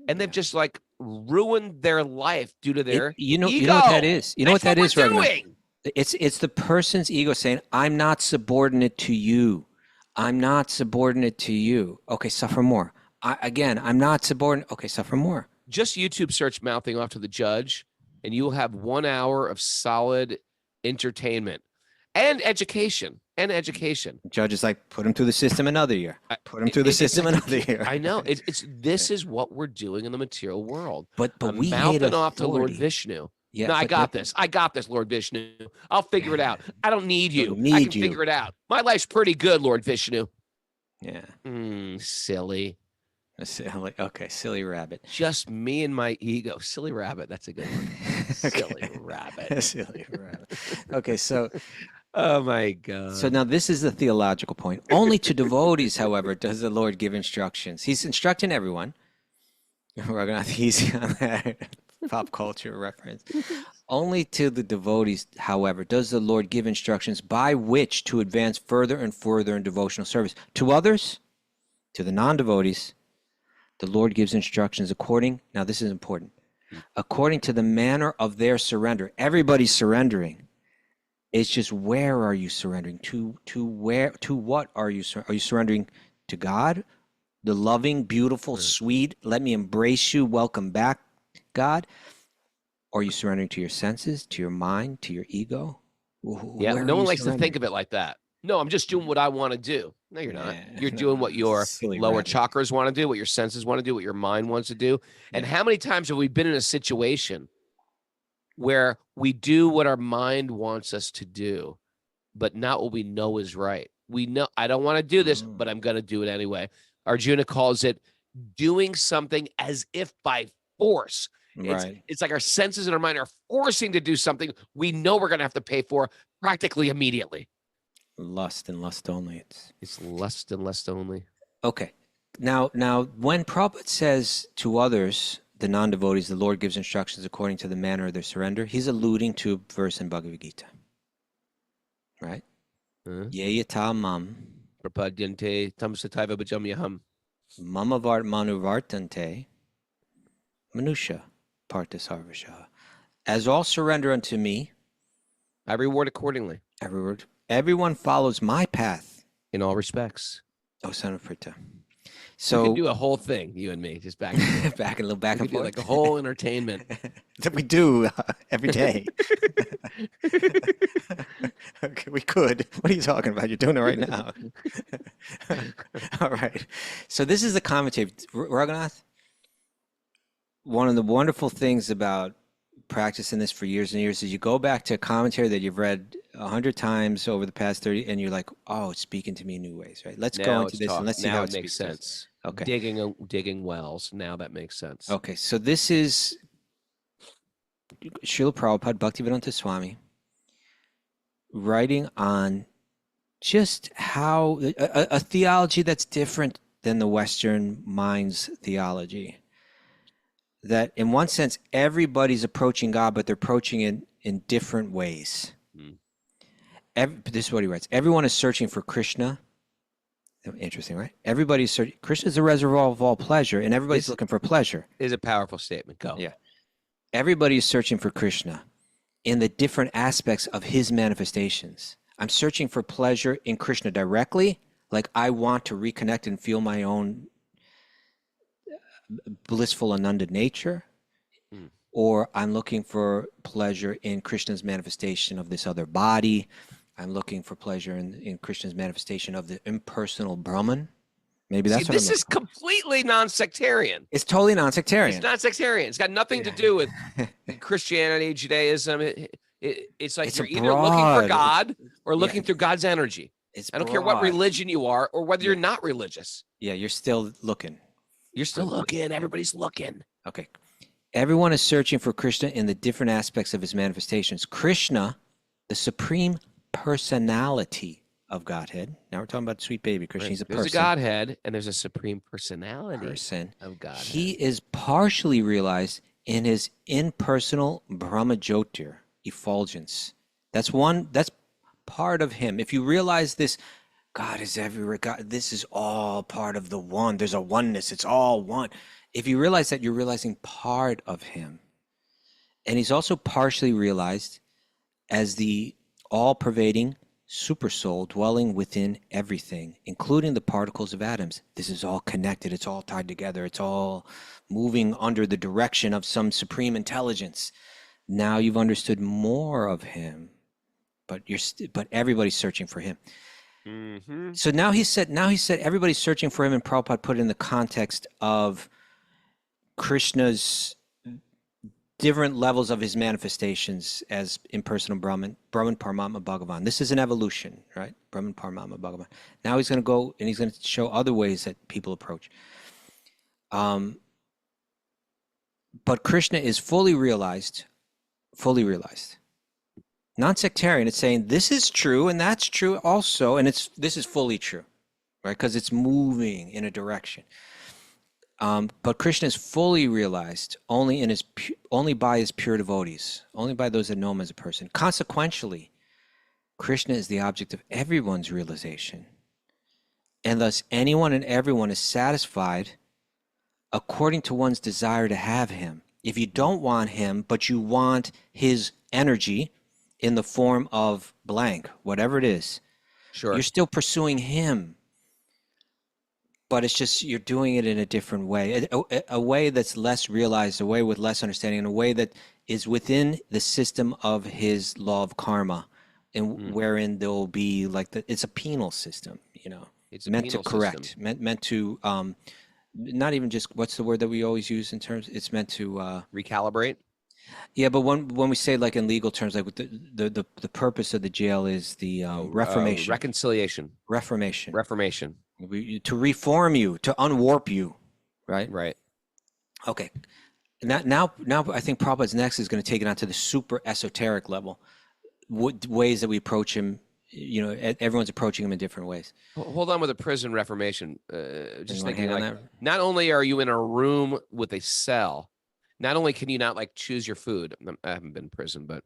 and they've just like ruined their life due to their ego. You know what that is. You know what that is, right? It's the person's ego saying, I'm not subordinate to you. I'm not subordinate to you. Okay, suffer more. I'm not subordinate. Okay, suffer more. Just YouTube search mouthing off to the judge, and you will have 1 hour of solid entertainment and education. The judge is like, put him through the system another year. Put him through the system another year. I know. This is what we're doing in the material world. But we mouthing off to Lord Vishnu. Yeah, no, I got this, Lord Vishnu. I'll figure it out. I don't need you. I can figure it out. My life's pretty good, Lord Vishnu. Yeah. Silly. Okay, silly rabbit. Just me and my ego. Silly rabbit. That's a good one. Silly rabbit. Silly rabbit. Okay, so. Oh my God. So now this is the theological point. Only to devotees, however, does the Lord give instructions. He's instructing everyone. We're going to have easy on that. Pop culture reference. Only to the devotees, however, does the Lord give instructions by which to advance further and further in devotional service. To others, to the non-devotees, the Lord gives instructions according, now this is important, according to the manner of their surrender. Everybody's surrendering. It's just, where are you surrendering? To what are you surrendering? To God? The loving, beautiful, sweet, let me embrace you, welcome back God? Or are you surrendering to your senses, to your mind, to your ego? Yeah, Where no are one you likes to think surrendering? of it like that. No, I'm just doing what I want to do. No, you're not. Yeah, You're no, doing what your silly lower rabbit. chakras want to do, what your senses want to do, what your mind wants to do. And Yeah. how many times have we been in a situation where we do what our mind wants us to do, but not what we know is right? We know I don't want to do this, but I'm going to do it anyway. Arjuna calls it doing something as if by force. Right. It's like our senses and our mind are forcing to do something we know we're going to have to pay for practically immediately. Lust and lust only. It's lust and lust only. Okay. Now, when Prabhupada says to others, the non-devotees, the Lord gives instructions according to the manner of their surrender, he's alluding to a verse in Bhagavad Gita. Right? Ye yata mam Prapadyante tam sataiva bhajamyaham. mama vart manuvartante manusha partasarvasha. As all surrender unto me, I reward accordingly. Everyone follows my path. In all respects. Oh, son of Prita. So we can do a whole thing, you and me, just back and forth. back and a little back we and could forth. do like a whole entertainment. That we do every day. Okay, we could. What are you talking about? You're doing it right now. All right. So this is the commentary. Raghunath, one of the wonderful things about practicing this for years and years is you go back to a commentary that you've read 100 times over the past 30, and you're like, oh, it's speaking to me in new ways, right? Let's go into this and let's see how it makes sense. Okay. Digging wells. Now that makes sense. Okay. So this is Srila Prabhupada, Bhaktivedanta Swami, writing on just how a theology that's different than the Western mind's theology. That in one sense, everybody's approaching God, but they're approaching it in different ways. This is what he writes. Everyone is searching for Krishna. Interesting, right? Everybody's searching. Krishna is the reservoir of all pleasure, and everybody's looking for pleasure. Is a powerful statement. Go. Yeah. Everybody is searching for Krishna in the different aspects of his manifestations. I'm searching for pleasure in Krishna directly, like I want to reconnect and feel my own blissful ananda nature, or I'm looking for pleasure in Krishna's manifestation of this other body. I'm looking for pleasure in Krishna's manifestation of the impersonal Brahman. Maybe that's what this is completely non-sectarian. It's totally non-sectarian. It's non-sectarian. It's got nothing to do with Christianity, Judaism. It's like you're either looking for God or looking through God's energy. I don't care what religion you are or whether you're not religious. Yeah, you're still looking. You're still looking. Everybody's looking. Okay. Everyone is searching for Krishna in the different aspects of his manifestations. Krishna, the supreme personality of Godhead. Now we're talking about sweet baby Krishna. He's a person. There's a Godhead and there's a supreme personality of Godhead. He is partially realized in his impersonal Brahmajyotir effulgence. That's part of him. If you realize this, God is everywhere. God, this is all part of the one. There's a oneness. It's all one. If you realize that, you're realizing part of him. And he's also partially realized as the all-pervading supersoul dwelling within everything, including the particles of atoms. This is all connected. It's all tied together. It's all moving under the direction of some supreme intelligence. Now you've understood more of him, but everybody's searching for him. Mm-hmm. So now he said everybody's searching for him, and Prabhupada put it in the context of Krishna's different levels of his manifestations as impersonal Brahman, Paramatma, Bhagavan. This is an evolution, right? Brahman, Paramatma, Bhagavan. Now he's going to go and he's going to show other ways that people approach. But Krishna is fully realized. Non-sectarian, it's saying this is true and that's true also, and this is fully true, right? Because it's moving in a direction. But Krishna is fully realized only by his pure devotees, only by those that know him as a person. Consequentially, Krishna is the object of everyone's realization, and thus anyone and everyone is satisfied according to one's desire to have him. If you don't want him, but you want his energy in the form of blank, whatever it is, sure, you're still pursuing him. but it's just you're doing it in a different way, a way that's less realized, a way with less understanding, and a way that is within the system of his law of karma, and wherein there will be like it's a penal system, you know, It's a meant to penal correct, system. meant to not even just what's the word that we always use in terms. It's meant to Recalibrate. yeah, but when we say like in legal terms, like the purpose of the jail is the reformation, Reconciliation. reformation, Reformation. to reform you, to unwarp you, right? Right. Okay. Now I think Prabhupada's next is going to take it on to the super esoteric level, ways that we approach him. You know, everyone's approaching him in different ways. Hold on with the prison reformation. Just thinking, hang on like, that? not only are you in a room with a cell, not only can you not like choose your food. I haven't been in prison, but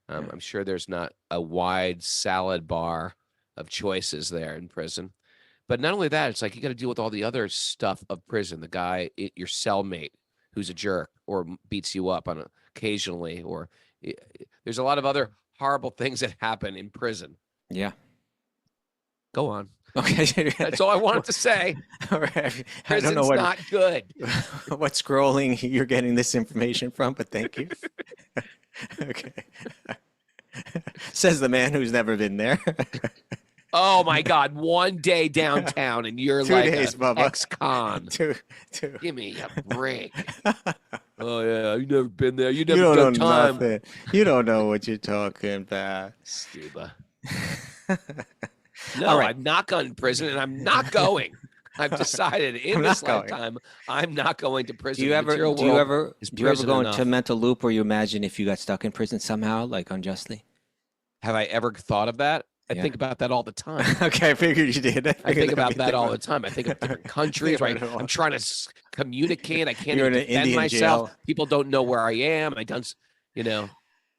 I'm sure there's not a wide salad bar of choices there in prison. But not only that, it's like you got to deal with all the other stuff of prison. The guy, your cellmate, who's a jerk or beats you up on occasionally, or there's a lot of other horrible things that happen in prison. Yeah. Go on. Okay. That's all I wanted to say. All right. I Prison's don't know not good. what scrolling you're getting this information from, but thank you. Okay. Says the man who's never been there. Oh my God! One day downtown, and you're 2 like days, an Bubba. ex-con. Two. Give me a break. Oh yeah, you never been there. You You never don't done know time. nothing. You don't know what you're talking about. Stuba. No, All right. I'm not going to prison, and I'm not going. I've decided in I'm this not going. lifetime I'm not going to prison. Do you The ever material do you world ever is do you ever prison go enough. into a mental loop where you imagine if you got stuck in prison somehow, like unjustly? Have I ever thought of that? I Yeah. think about that all the time. Okay, I figured you did. I think about that all the time. I think of different countries, right? about it all. I'm trying to communicate. I can't You're even in an defend Indian myself. jail. People don't know where I am. I don't, you know,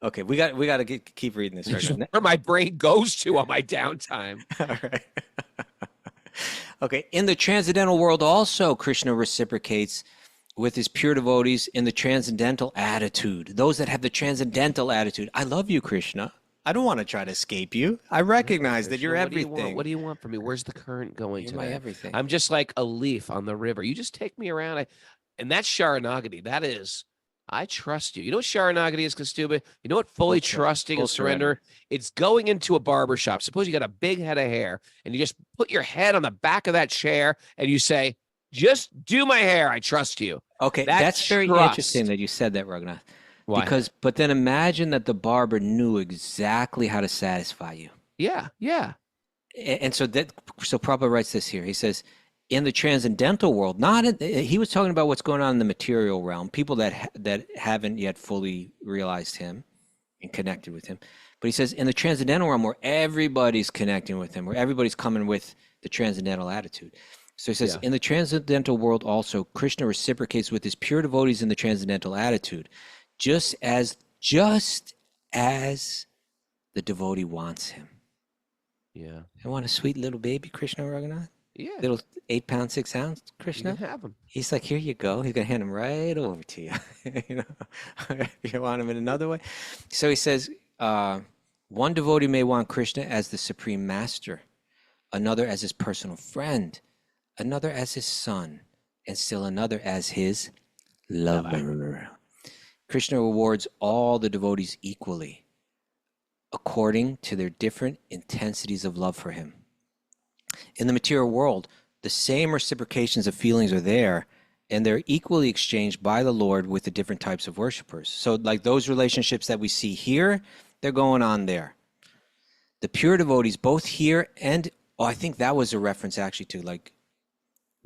Okay, we got to keep reading this. just Right where my brain goes to on my downtime. now. All right. Okay, in the transcendental world, also Krishna reciprocates with his pure devotees in the transcendental attitude. Those that have the transcendental attitude. I love you, Krishna. I don't want to try to escape you. I recognize that you're Krishna, what do you everything. want? What do you want from me? Where's the current going You're my today? everything. I'm just like a leaf on the river. You just take me around. And that's Sharanagati. That is, I trust you. You know what Sharanagati is, Kaustubha? You know what fully trusting full and surrender? It's going into a barber shop. Suppose you got a big head of hair and you just put your head on the back of that chair and you say, just do my hair. I trust you. Okay, That's that's very trust. interesting that you said that, Raghunath. Why? But then imagine that the barber knew exactly how to satisfy you. Yeah. And so Prabhupada writes this here. He says, in the transcendental world, he was talking about what's going on in the material realm, people that haven't yet fully realized him and connected with him. But he says, in the transcendental realm, where everybody's connecting with him, where everybody's coming with the transcendental attitude. So he says, in the transcendental world also, Krishna reciprocates with his pure devotees in the transcendental attitude, just as the devotee wants him. Yeah. I want a sweet little baby, Krishna Raghunath. Yeah. Little 8 pounds, 6 ounce, You Krishna. can have them. He's like, here you go. He's gonna hand him right over to you. You know, if you want him in another way. So he says, one devotee may want Krishna as the supreme master, another as his personal friend, another as his son, and still another as his lover. Krishna rewards all the devotees equally, according to their different intensities of love for him. In the material world, the same reciprocations of feelings are there, and they're equally exchanged by the Lord with the different types of worshipers. So like those relationships that we see here, they're going on there. The pure devotees, both here and, I think that was a reference actually to like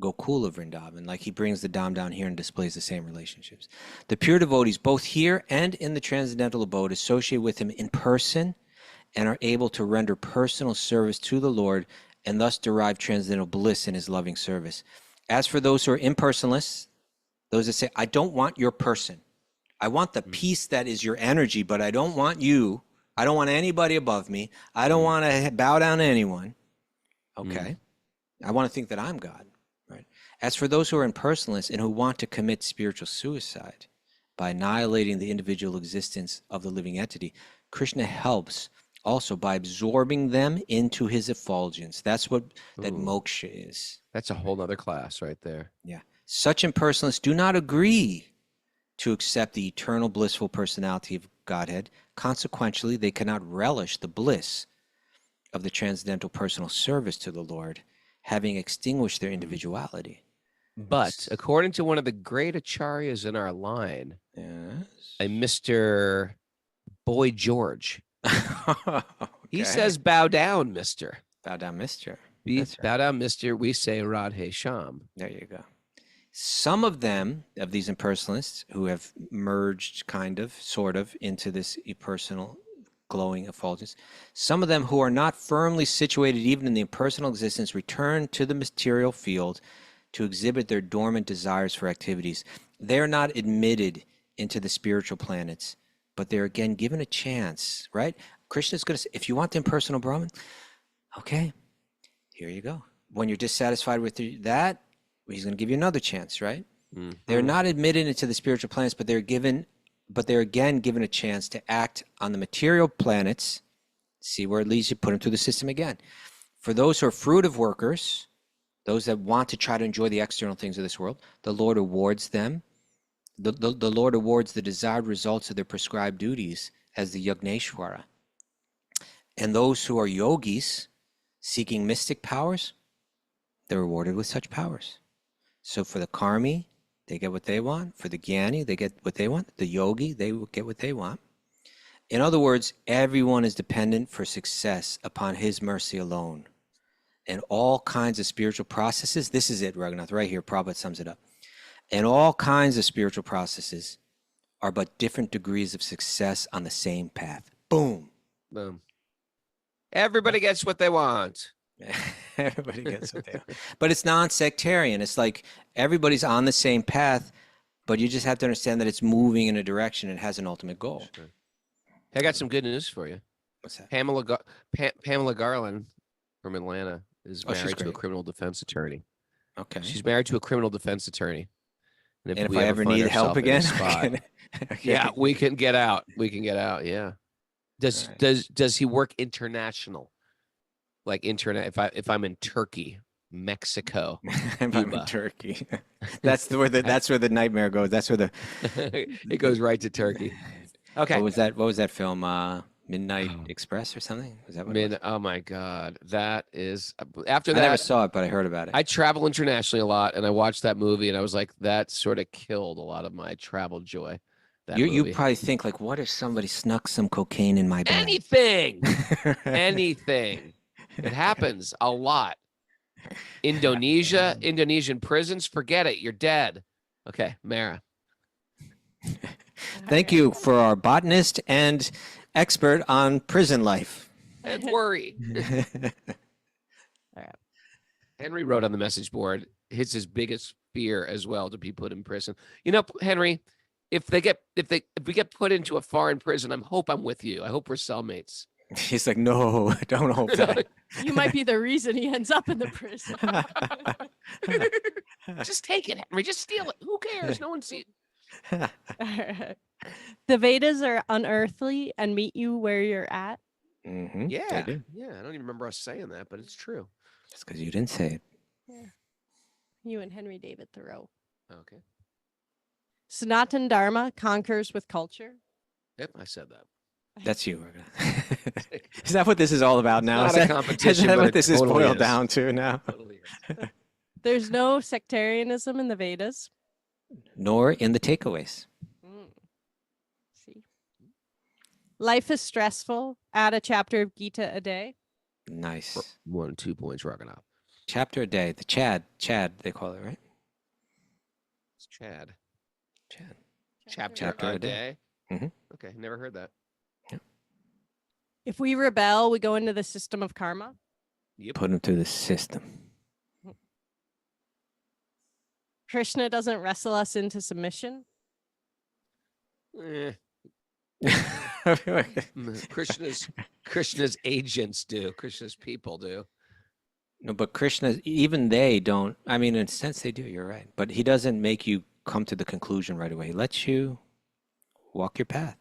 Gokula Vrindavan, like he brings the Dham down here and displays the same relationships. The pure devotees, both here and in the transcendental abode, associate with him in person and are able to render personal service to the Lord and thus derive transcendental bliss in his loving service. As for those who are impersonalists, those that say, I don't want your person. I want the peace that is your energy, but I don't want you. I don't want anybody above me. I don't want to bow down to anyone. Okay. I want to think that I'm God. Right. As for those who are impersonalists and who want to commit spiritual suicide by annihilating the individual existence of the living entity, Krishna helps also by absorbing them into his effulgence. That's what that Ooh. moksha is. That's a whole nother class right there. Yeah. Such impersonalists do not agree to accept the eternal blissful personality of Godhead. Consequently, they cannot relish the bliss of the transcendental personal service to the Lord, having extinguished their individuality. But according to one of the great acharyas in our line, Yes. a Mr. Boy George, he Okay. says, bow down, mister. Bow down, mister. Bow down, mister. We say Radhe Sham. There you go. Some of them, of these impersonalists, who have merged kind of, sort of, into this impersonal glowing effulgence, some of them who are not firmly situated even in the impersonal existence return to the material field to exhibit their dormant desires for activities. They are not admitted into the spiritual planets, but they're again given a chance, right? Krishna's going to say, if you want the impersonal Brahman, okay, here you go. When you're dissatisfied with that, he's going to give you another chance, right? Mm-hmm. They're not admitted into the spiritual planets, but they're again given a chance to act on the material planets. See where it leads you, put them through the system again. For those who are fruitive workers, those that want to try to enjoy the external things of this world, the Lord awards them. The Lord awards the desired results of their prescribed duties as the Yagneshwara. And those who are yogis, seeking mystic powers, they're rewarded with such powers. So for the karmi, they get what they want. For the jnani, they get what they want. The yogi, they get what they want. In other words, everyone is dependent for success upon his mercy alone. And all kinds of spiritual processes, this is it, Raghunath, right here, Prabhupada sums it up. And all kinds of spiritual processes are but different degrees of success on the same path. Boom. Boom. Everybody gets what they want. Everybody gets what they want. But it's non-sectarian. It's like everybody's on the same path, but you just have to understand that it's moving in a direction and has an ultimate goal. Sure. Hey, I got some good news for you. What's that? Pamela Garland from Atlanta is married to a criminal defense attorney. Okay. She's married to a criminal defense attorney. And if I ever need help again, okay. Yeah, we can get out. We can get out. Yeah. Does he work international? Like internet? If I'm in Turkey, Mexico, I'm in Turkey. That's where the nightmare goes. That's where it goes right to Turkey. Okay. What was that film? Midnight Express or something? Was that what it was? Oh my God. That is after that. I never saw it, but I heard about it. I travel internationally a lot and I watched that movie and I was like, that sort of killed a lot of my travel joy. You probably think like, what if somebody snuck some cocaine in my bag? Anything. Anything. It happens a lot. Indonesian prisons, forget it. You're dead. Okay, Mara. Thank you for our botanist and expert on prison life. And worry. All right. Henry wrote on the message board, it's his biggest fear as well to be put in prison. You know, Henry, if we get put into a foreign prison, I hope I'm with you. I hope we're cellmates. He's like, no, don't hope that. You might be the reason he ends up in the prison. Just take it, Henry. Just steal it. Who cares? No one sees it. Right. The Vedas are unearthly and meet you where you're at. Mm-hmm. Yeah. I don't even remember us saying that, but it's true. That's because you didn't say it. Yeah. You and Henry David Thoreau. Okay. Sanatan Dharma conquers with culture. Yep, I said that. That's you. Is that what this is all about now? It's not a competition. Is that what this is totally boiled down to now? Totally is. There's no sectarianism in the Vedas. Nor in the takeaways. See. Life is stressful. Add a chapter of Gita a day. Nice. 1 2 points rocking out. Chapter a day. The Chad they call it, right? It's Chad. Chapter a day. Mm-hmm. Okay, never heard that. Yep. If we rebel, we go into the system of karma. Yep. Put them through the system. Krishna doesn't wrestle us into submission. Krishna's agents do. Krishna's people do. No, but Krishna, even they don't. I mean, in a sense, they do. You're right. But he doesn't make you come to the conclusion right away. He lets you walk your path.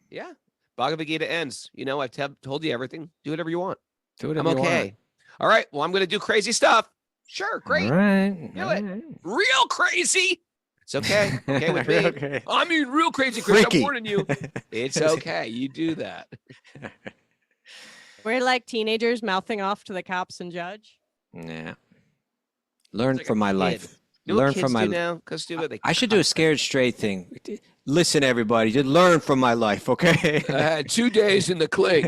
Yeah. Bhagavad Gita ends. You know, I've told you everything. Do whatever you want. Do I'm whatever you okay. want. All right. Well, I'm going to do crazy stuff. Sure. Great. All right. Do it. Real crazy. It's okay. Okay with me. Okay. I mean, real crazy, Chris. Freaky. I'm warning you. It's okay. You do that. We're like teenagers mouthing off to the cops and judge. Yeah. Learn like from a my kid. life. You know what Learn kids from my do now? Kaustubha, I should do a scared straight thing. Listen, everybody, just learn from my life, okay? I had 2 days in the clink.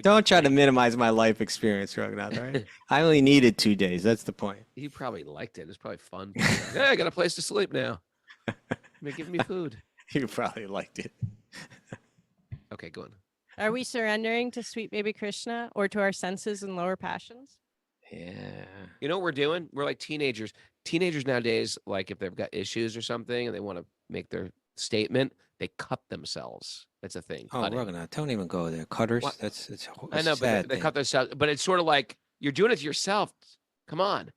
Don't try to minimize my life experience, Raghunath, all right? I only needed 2 days. That's the point. He probably liked it. It's probably fun. Yeah, I got a place to sleep now. They're giving me food. You probably liked it. Okay, go on. Are we surrendering to sweet baby Krishna or to our senses and lower passions? Yeah. You know what we're doing? We're like teenagers. Teenagers nowadays, like if they've got issues or something and they want to make their statement, they cut themselves. That's a thing. Oh, Cutting. Raghunath, don't even go there. Cutters, What? that's I know, but they cut themselves. But it's sort of like you're doing it to yourself. Come on.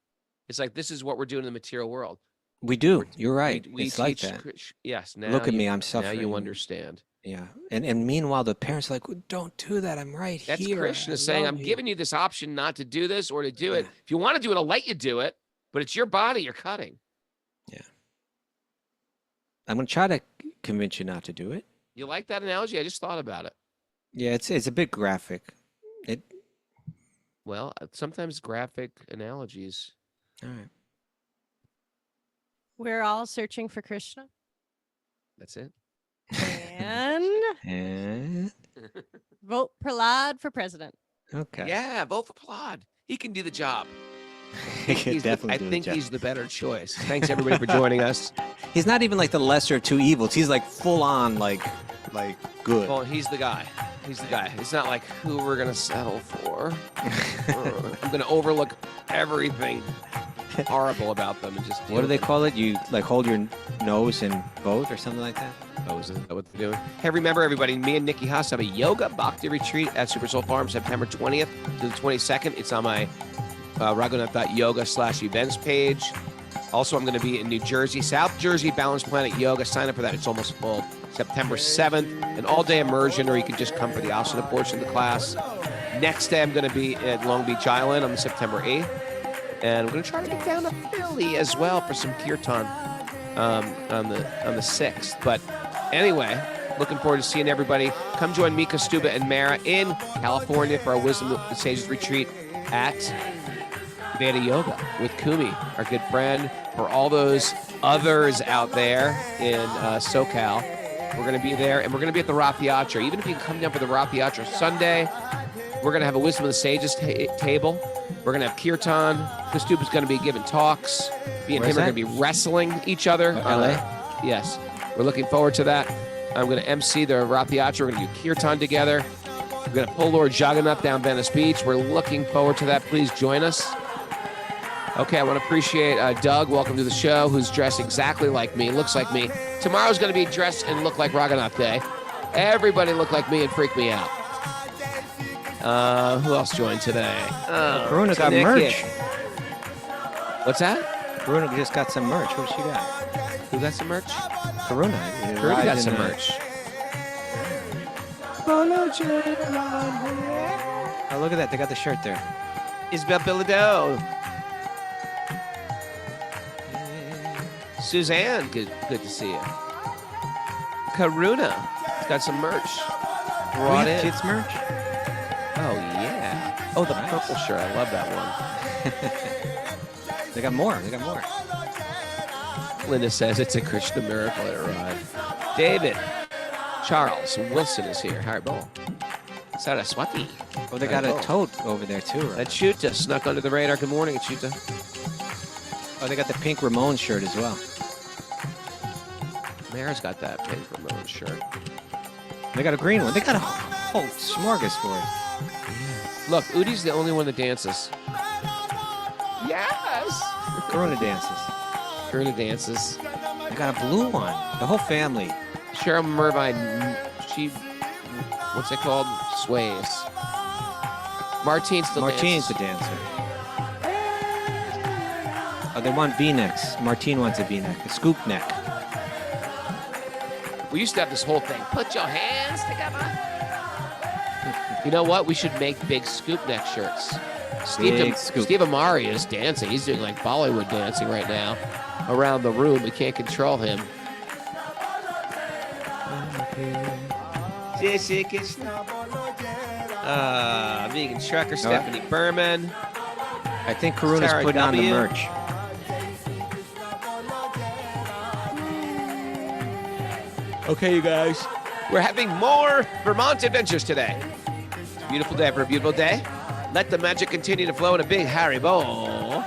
It's like this is what we're doing in the material world. We do. You're right. We It's like teach that. Yes. Now Look at you- me. I'm Now suffering. you understand. Yeah. And meanwhile, the parents are like, "Well, don't do that. I'm right That's here. Krishna I saying, love I'm you." giving you this option not to do this or to do it. Yeah. If you want to do it, I'll let you do it. But it's your body you're cutting. I'm going to try to convince you not to do it. You like that analogy? I just thought about it. Yeah, it's a bit graphic. Well, sometimes graphic analogies. All right. We're all searching for Krishna. That's it. And And vote Prahlad for president. okay. Yeah, vote for Prahlad. He can do the job. He can He's definitely I do the think job. he's the better choice. Thanks everybody for joining us. He's not even like the lesser of two evils. He's like full on like good. Well, he's the guy. He's the guy. It's not like who we're gonna settle for. I'm gonna overlook everything horrible about them and just. What do they call it? You like hold your nose and vote or something like that? Oh, is that what they're doing? Hey, remember everybody, me and Nikki Haas have a yoga bhakti retreat at Super Soul Farm September 20th to the 22nd. It's on my raghunath.yoga/events page. Also, I'm going to be in New Jersey, South Jersey, Balanced Planet Yoga. Sign up for that. It's almost full. September 7th, an all-day immersion, or you can just come for the asana portion of the class. Next day, I'm going to be at Long Beach Island on September 8th. And I'm going to try to get down to Philly as well for some kirtan on the 6th. But anyway, looking forward to seeing everybody. Come join me, Kaustubha, and Mara in California for our Wisdom of the Sages retreat at Veda Yoga with Kumi, our good friend. For all those others out there in SoCal, we're going to be there, and we're going to be at the Rath Yatra. Even if you can come down for the Rath Yatra Sunday, we're going to have a Wisdom of the Sages table. We're going to have kirtan. Kaustubha's going to be giving talks. Me and Where's him are that? going to be wrestling each other. LA? Yes. We're looking forward to that. I'm going to MC the Rath Yatra. We're going to do kirtan together. We're going to pull Lord Jagannath down Venice Beach. We're looking forward to that. Please join us. Okay, I want to appreciate Doug. Welcome to the show, who's dressed exactly like me, looks like me. Tomorrow's going to be dressed and look like Raghunath Day. Everybody look like me and freak me out. Who else joined today? Karuna got Nikki. merch. What's that? Karuna just got some merch. What does she got? Who got some merch? Karuna. Karuna got some merch. Oh, look at that. They got the shirt there. Isabel Bilodeau. Suzanne, good to see you. Karuna got some merch. Brought We in. have kids merch? Oh, yeah. Oh, the Nice. purple shirt. I love that one. They got more. They got more. Linda says it's a Krishna miracle it arrived. David, Charles Wilson is here. Haribo. Saraswati. Oh, they got a tote over there too, right? Achuta snuck under the radar. Good morning, Achuta. Oh, they got the pink Ramon shirt as well. Mara's got that pink Ramon shirt. They got a green one. They got a whole smorgasbord. Look, Udi's the only one that dances. Yes! Karuna dances. Karuna dances. They got a blue one. The whole family. Cheryl Mervine, she, what's it called? Sways. Martine's still Martine's the dances. dancer. Oh, they want V-necks. Martine wants a V-neck. A scoop neck. We used to have this whole thing. Put your hands together. You know what? We should make big scoop neck shirts. Steve Amari is dancing. He's doing like Bollywood dancing right now around the room. We can't control him. Vegan Trucker, Stephanie Berman. I think Karuna's Sarah putting on the W. merch. Okay, you guys. We're having more Vermont adventures today. It's a beautiful day for a beautiful day. Let the magic continue to flow in a big hairy bowl.